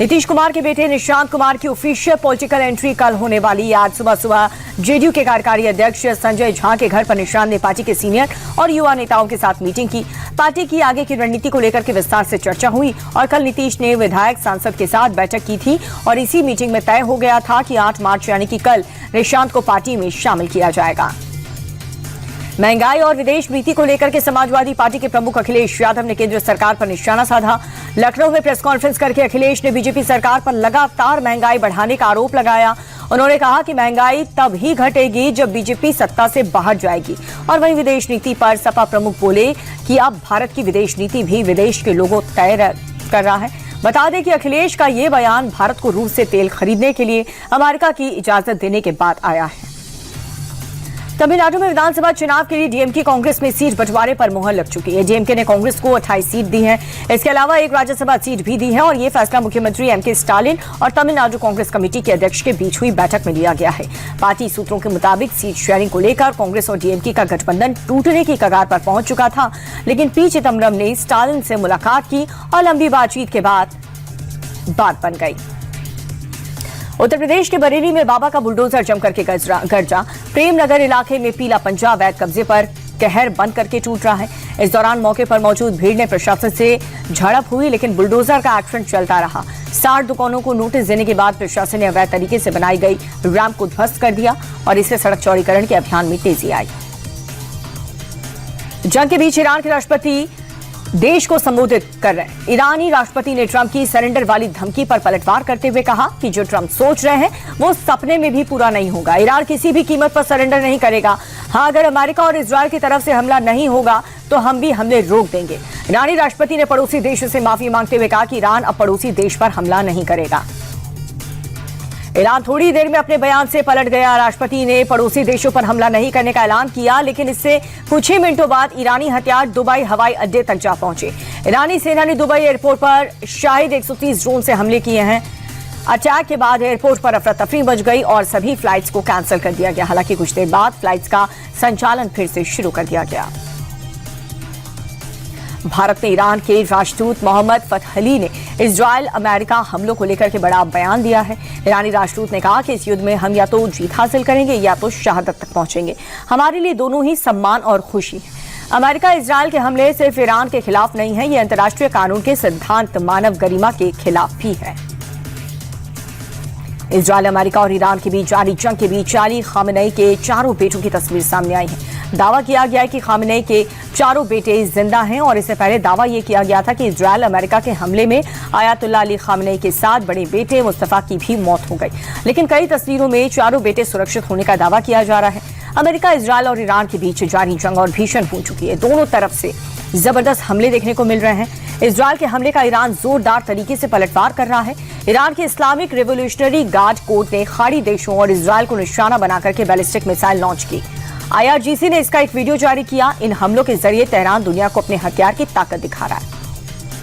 नीतीश कुमार के बेटे निशांत कुमार की ऑफिशियल पॉलिटिकल एंट्री कल होने वाली। आज सुबह जेडीयू के कार्यकारी अध्यक्ष संजय झा के घर पर निशांत ने पार्टी के सीनियर और युवा नेताओं के साथ मीटिंग की। पार्टी की आगे की रणनीति को लेकर के विस्तार से चर्चा हुई और कल नीतीश ने विधायक सांसद के साथ बैठक की थी और इसी मीटिंग में तय हो गया था कि 8 मार्च यानी कि कल निशांत को पार्टी में शामिल किया जाएगा। महंगाई और विदेश नीति को लेकर के समाजवादी पार्टी के प्रमुख अखिलेश यादव ने केंद्र सरकार पर निशाना साधा। लखनऊ में प्रेस कॉन्फ्रेंस करके अखिलेश ने बीजेपी सरकार पर लगातार महंगाई बढ़ाने का आरोप लगाया। उन्होंने कहा कि महंगाई तब ही घटेगी जब बीजेपी सत्ता से बाहर जाएगी। और वहीं विदेश नीति पर सपा प्रमुख बोले कि अब भारत की विदेश नीति भी विदेश के लोगों तय कर रहा है। बता दें कि अखिलेश का ये बयान भारत को रूस से तेल खरीदने के लिए अमेरिका की इजाजत देने के बाद आया है। तमिलनाडु में विधानसभा चुनाव के लिए डीएमके कांग्रेस में सीट बंटवारे पर मुहर लग चुकी है। डीएमके ने कांग्रेस को 28 सीट दी है। इसके अलावा एक राज्यसभा सीट भी दी है और ये फैसला मुख्यमंत्री एमके स्टालिन और तमिलनाडु कांग्रेस कमेटी के अध्यक्ष के बीच हुई बैठक में लिया गया है। पार्टी सूत्रों के मुताबिक सीट शेयरिंग को लेकर कांग्रेस और डीएमके का गठबंधन टूटने की कगार पर पहुंच चुका था, लेकिन पी चिदम्बरम ने स्टालिन से मुलाकात की और लंबी बातचीत के बाद बात बन गई। उत्तर प्रदेश के बरेली में बाबा का बुलडोजर जमकर के गरजा। प्रेमनगर इलाके में पीला पंजा अवैध कब्जे पर कहर बंद करके टूट रहा है। इस दौरान मौके पर मौजूद भीड़ ने प्रशासन से झड़प हुई, लेकिन बुलडोजर का एक्शन चलता रहा। 60 दुकानों को नोटिस देने के बाद प्रशासन ने अवैध तरीके से बनाई गई रैंप को ध्वस्त कर दिया और इससे सड़क चौड़ीकरण के अभियान में तेजी आई। जंग के बीच ईरान के राष्ट्रपति देश को संबोधित कर रहे हैं। ईरानी राष्ट्रपति ने ट्रंप की सरेंडर वाली धमकी पर पलटवार करते हुए कहा कि जो ट्रंप सोच रहे हैं वो सपने में भी पूरा नहीं होगा। ईरान किसी भी कीमत पर सरेंडर नहीं करेगा। हाँ, अगर अमेरिका और इजरायल की तरफ से हमला नहीं होगा तो हम भी हमले रोक देंगे। ईरानी राष्ट्रपति ने पड़ोसी देश से माफी मांगते हुए कहा कि ईरान अब पड़ोसी देश पर हमला नहीं करेगा। ईरान थोड़ी देर में अपने बयान से पलट गया। राष्ट्रपति ने पड़ोसी देशों पर हमला नहीं करने का ऐलान किया, लेकिन इससे कुछ ही मिनटों बाद ईरानी हथियार दुबई हवाई अड्डे तक जा पहुंचे। ईरानी सेना ने दुबई एयरपोर्ट पर शाहिद 130 ड्रोन से हमले किए हैं। अटैक के बाद एयरपोर्ट पर अफरा तफरी मच गई और सभी फ्लाइट्स को कैंसिल कर दिया गया। हालांकि कुछ देर बाद फ्लाइट्स का संचालन फिर से शुरू कर दिया गया। भारत में ईरान के राजदूत मोहम्मद फतहली ने इजरायल अमेरिका हमलों को लेकर के बड़ा बयान दिया है। ईरानी राजदूत ने कहा कि इस युद्ध में हम या तो जीत हासिल करेंगे या तो शहादत तक पहुंचेंगे। हमारे लिए दोनों ही सम्मान और खुशी है। अमेरिका इजरायल के हमले सिर्फ ईरान के खिलाफ नहीं है, ये अंतर्राष्ट्रीय कानून के सिद्धांत मानव गरिमा के खिलाफ भी है। इजरायल, अमेरिका और ईरान के बीच जारी जंग के बीच अली खामेनेई के 4 बेटों की तस्वीर सामने आई है। दावा किया गया है कि खामेनेई के 4 बेटे जिंदा हैं और इससे पहले दावा यह किया गया था कि इजरायल अमेरिका के हमले में आयतुल्लाह अली खामेनेई के साथ बड़े बेटे मुस्तफा की भी मौत हो गई, लेकिन कई तस्वीरों में 4 बेटे सुरक्षित होने का दावा किया जा रहा है। अमेरिका, इजरायल और ईरान के बीच जारी जंग और भीषण हो चुकी है। दोनों तरफ से जबरदस्त हमले देखने को मिल रहे हैं। इजरायल के हमले का ईरान जोरदार तरीके से पलटवार कर रहा है। ईरान के इस्लामिक रिवोल्यूशनरी गार्ड कोर्ट ने खाड़ी देशों और इजरायल को निशाना बनाकर के बैलिस्टिक मिसाइल लॉन्च की। IRGC ने इसका एक वीडियो जारी किया। इन हमलों के जरिए तेहरान दुनिया को अपने हथियार की ताकत दिखा रहा है।